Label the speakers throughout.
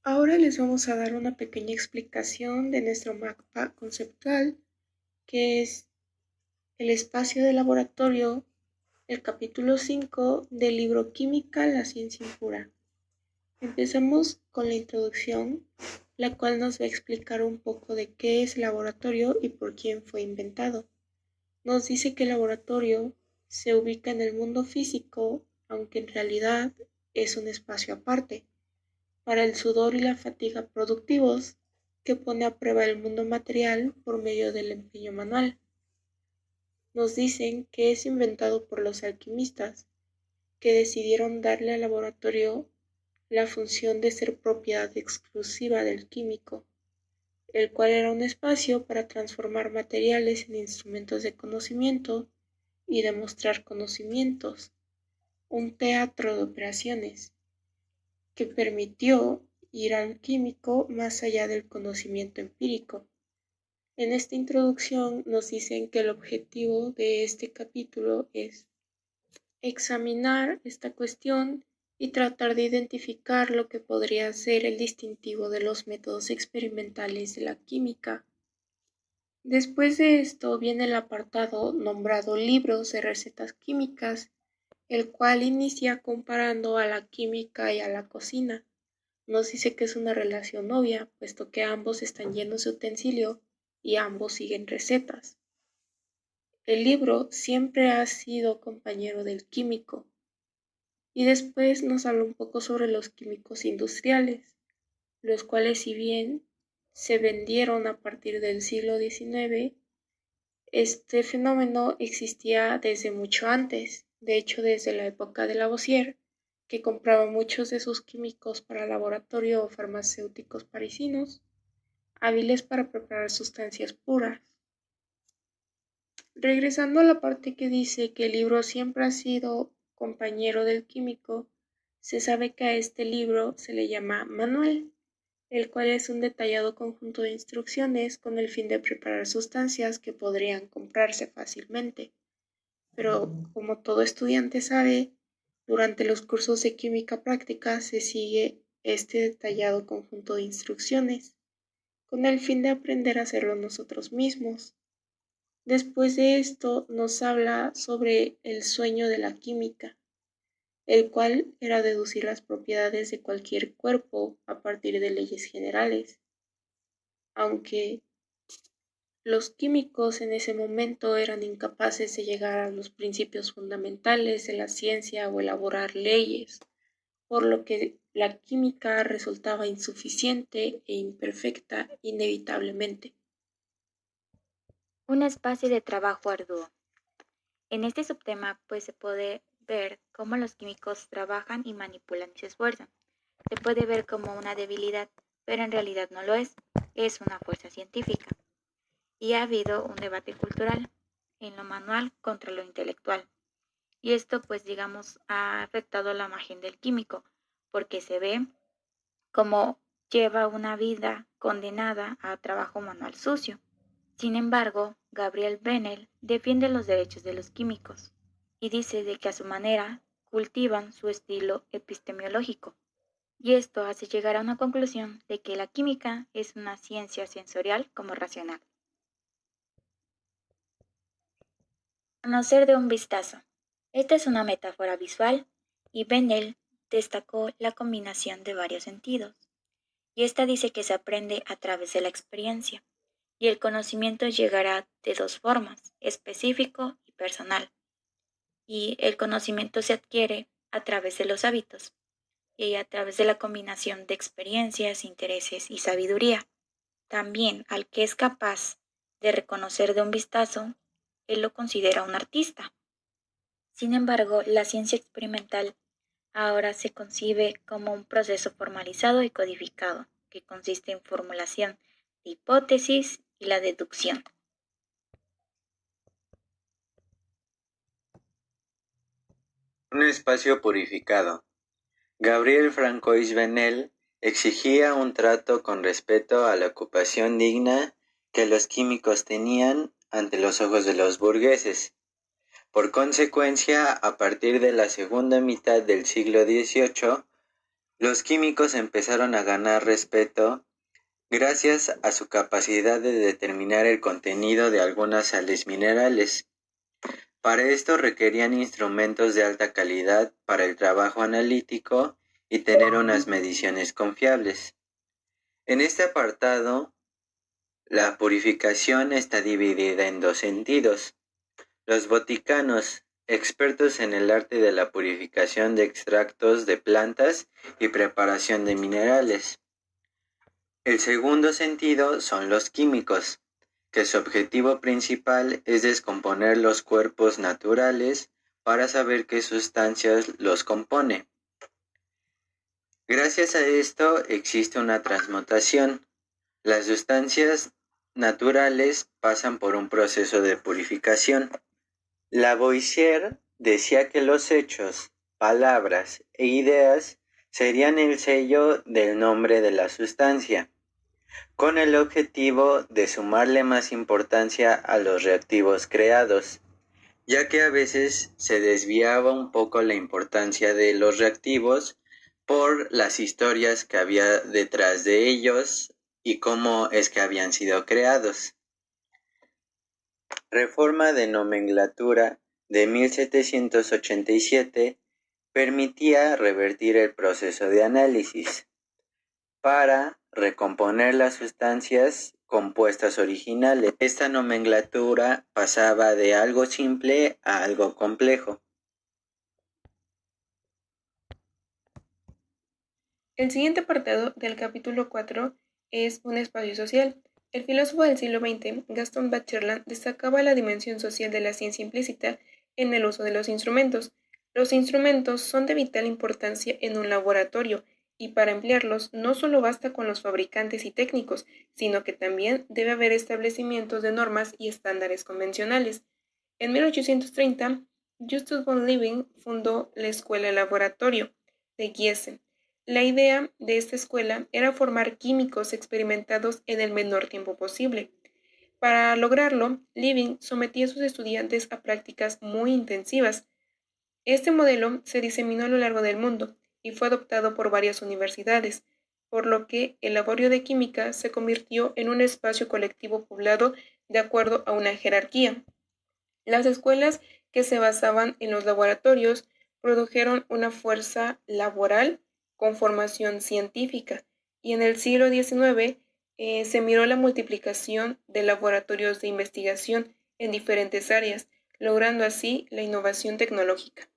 Speaker 1: Ahora les vamos a dar una pequeña explicación de nuestro mapa conceptual, que es el espacio de laboratorio, el capítulo 5 del libro Química, la ciencia impura. Empezamos con la introducción, la cual nos va a explicar un poco de qué es el laboratorio y por quién fue inventado. Nos dice que el laboratorio se ubica en el mundo físico, aunque en realidad es un espacio aparte, para el sudor y la fatiga productivos, que pone a prueba el mundo material por medio del empeño manual. Nos dicen que es inventado por los alquimistas, que decidieron darle al laboratorio la función de ser propiedad exclusiva del químico, el cual era un espacio para transformar materiales en instrumentos de conocimiento y demostrar conocimientos, un teatro de operaciones, que permitió ir al químico más allá del conocimiento empírico. En esta introducción nos dicen que el objetivo de este capítulo es examinar esta cuestión y tratar de identificar lo que podría ser el distintivo de los métodos experimentales de la química. Después de esto viene el apartado nombrado Libros de recetas químicas, el cual inicia comparando a la química y a la cocina. Nos dice que es una relación obvia, puesto que ambos están llenos de utensilio y ambos siguen recetas. El libro siempre ha sido compañero del químico. Y después nos habla un poco sobre los químicos industriales, los cuales, si bien se vendieron a partir del siglo XIX, este fenómeno existía desde mucho antes, de hecho desde la época de Lavoisier, que compraba muchos de sus químicos para laboratorio o farmacéuticos parisinos, hábiles para preparar sustancias puras. Regresando a la parte que dice que el libro siempre ha sido compañero del químico, se sabe que a este libro se le llama manual, el cual es un detallado conjunto de instrucciones con el fin de preparar sustancias que podrían comprarse fácilmente. Pero como todo estudiante sabe, durante los cursos de química práctica se sigue este detallado conjunto de instrucciones, con el fin de aprender a hacerlo nosotros mismos. Después de esto nos habla sobre el sueño de la química, el cual era deducir las propiedades de cualquier cuerpo a partir de leyes generales, aunque los químicos en ese momento eran incapaces de llegar a los principios fundamentales de la ciencia o elaborar leyes, por lo que la química resultaba insuficiente e imperfecta inevitablemente.
Speaker 2: Un espacio de trabajo arduo. En este subtema pues se puede ver cómo los químicos trabajan y manipulan y se esfuerzan. Se puede ver como una debilidad, pero en realidad no lo es una fuerza científica. Y ha habido un debate cultural en lo manual contra lo intelectual. Y esto pues digamos ha afectado a la imagen del químico, porque se ve como lleva una vida condenada a trabajo manual sucio. Sin embargo, Gabriel Bennell defiende los derechos de los químicos y dice de que a su manera cultivan su estilo epistemológico. Y esto hace llegar a una conclusión de que la química es una ciencia sensorial como racional. Conocer de un vistazo. Esta es una metáfora visual y Bennell destacó la combinación de varios sentidos. Y esta dice que se aprende a través de la experiencia. Y el conocimiento llegará de dos formas, específico y personal. Y el conocimiento se adquiere a través de los hábitos y a través de la combinación de experiencias, intereses y sabiduría. También al que es capaz de reconocer de un vistazo, él lo considera un artista. Sin embargo, la ciencia experimental ahora se concibe como un proceso formalizado y codificado, que consiste en formulación de hipótesis y la deducción.
Speaker 3: Un espacio purificado. Gabriel Francois Bennell exigía un trato con respeto a la ocupación digna que los químicos tenían ante los ojos de los burgueses. Por consecuencia, a partir de la segunda mitad del siglo XVIII, Los químicos empezaron a ganar respeto gracias a su capacidad de determinar el contenido de algunas sales minerales. Para esto requerían instrumentos de alta calidad para el trabajo analítico y tener unas mediciones confiables. En este apartado, la purificación está dividida en dos sentidos. Los boticanos, expertos en el arte de la purificación de extractos de plantas y preparación de minerales. El segundo sentido son los químicos, que su objetivo principal es descomponer los cuerpos naturales para saber qué sustancias los compone. Gracias a esto existe una transmutación. Las sustancias naturales pasan por un proceso de purificación. Lavoisier decía que los hechos, palabras e ideas serían el sello del nombre de la sustancia, con el objetivo de sumarle más importancia a los reactivos creados, ya que a veces se desviaba un poco la importancia de los reactivos por las historias que había detrás de ellos y cómo es que habían sido creados. Reforma de nomenclatura de 1787 permitía revertir el proceso de análisis para recomponer las sustancias compuestas originales. Esta nomenclatura pasaba de algo simple a algo complejo.
Speaker 1: El siguiente apartado del capítulo 4 es un espacio social. El filósofo del siglo XX, Gaston Bachelard, destacaba la dimensión social de la ciencia implícita en el uso de los instrumentos. Los instrumentos son de vital importancia en un laboratorio y para emplearlos no solo basta con los fabricantes y técnicos, sino que también debe haber establecimientos de normas y estándares convencionales. En 1830, Justus von Liebig fundó la Escuela Laboratorio de Gießen. La idea de esta escuela era formar químicos experimentados en el menor tiempo posible. Para lograrlo, Liebig sometía a sus estudiantes a prácticas muy intensivas. Este modelo se diseminó a lo largo del mundo y fue adoptado por varias universidades, por lo que el laboratorio de química se convirtió en un espacio colectivo poblado de acuerdo a una jerarquía. Las escuelas que se basaban en los laboratorios produjeron una fuerza laboral con formación científica y en el siglo XIX se miró la multiplicación de laboratorios de investigación en diferentes áreas, logrando así la innovación tecnológica.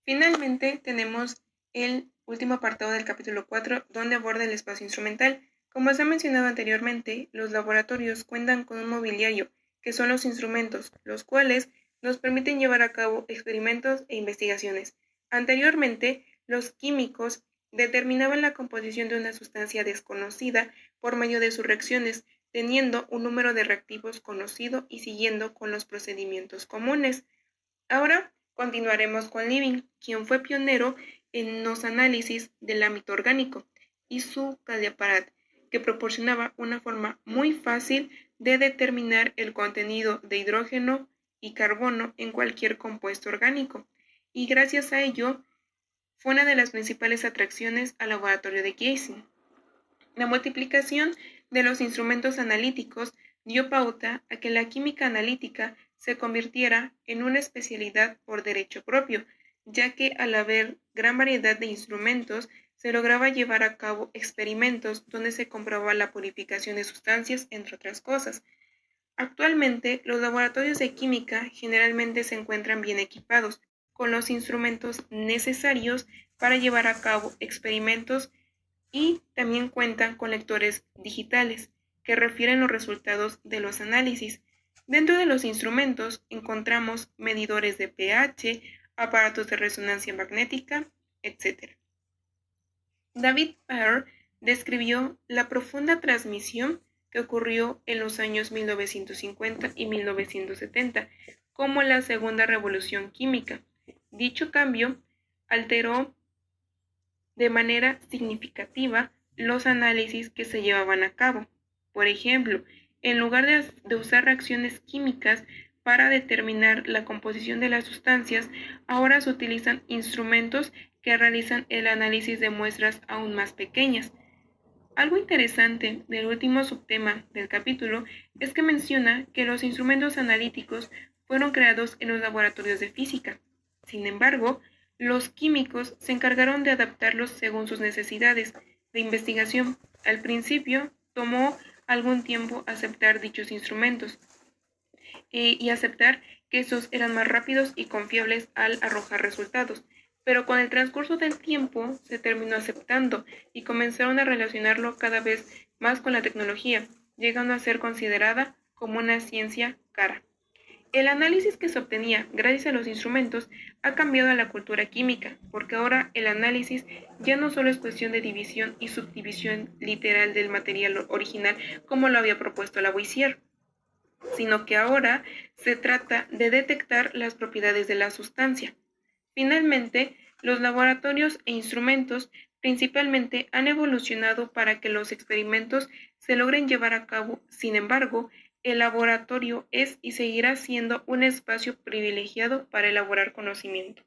Speaker 1: Finalmente tenemos el último apartado del capítulo 4, donde aborda el espacio instrumental. Como se ha mencionado anteriormente, los laboratorios cuentan con un mobiliario, que son los instrumentos, los cuales nos permiten llevar a cabo experimentos e investigaciones. Anteriormente, los químicos determinaban la composición de una sustancia desconocida por medio de sus reacciones, teniendo un número de reactivos conocido y siguiendo con los procedimientos comunes. Ahora continuaremos con Liebig, quien fue pionero en los análisis del ámbito orgánico, y su Caldíapparat, que proporcionaba una forma muy fácil de determinar el contenido de hidrógeno y carbono en cualquier compuesto orgánico, y gracias a ello fue una de las principales atracciones al laboratorio de Gießen. La multiplicación de los instrumentos analíticos dio pauta a que la química analítica se convirtiera en una especialidad por derecho propio, ya que al haber gran variedad de instrumentos, se lograba llevar a cabo experimentos donde se comprobaba la purificación de sustancias, entre otras cosas. Actualmente, los laboratorios de química generalmente se encuentran bien equipados, con los instrumentos necesarios para llevar a cabo experimentos y también cuentan con lectores digitales que refieren los resultados de los análisis. Dentro de los instrumentos encontramos medidores de pH, aparatos de resonancia magnética, etc. David Parr describió la profunda transmisión que ocurrió en los años 1950 y 1970 como la segunda revolución química. Dicho cambio alteró de manera significativa los análisis que se llevaban a cabo. Por ejemplo, en lugar de usar reacciones químicas para determinar la composición de las sustancias, ahora se utilizan instrumentos que realizan el análisis de muestras aún más pequeñas. Algo interesante del último subtema del capítulo es que menciona que los instrumentos analíticos fueron creados en los laboratorios de física. Sin embargo, los químicos se encargaron de adaptarlos según sus necesidades de investigación. Al principio, tomó algún tiempo aceptar dichos instrumentos y aceptar que estos eran más rápidos y confiables al arrojar resultados. Pero con el transcurso del tiempo se terminó aceptando y comenzaron a relacionarlo cada vez más con la tecnología, llegando a ser considerada como una ciencia cara. El análisis que se obtenía gracias a los instrumentos ha cambiado a la cultura química, porque ahora el análisis ya no solo es cuestión de división y subdivisión literal del material original como lo había propuesto Lavoisier, sino que ahora se trata de detectar las propiedades de la sustancia. Finalmente, los laboratorios e instrumentos principalmente han evolucionado para que los experimentos se logren llevar a cabo. Sin embargo, el laboratorio es y seguirá siendo un espacio privilegiado para elaborar conocimiento.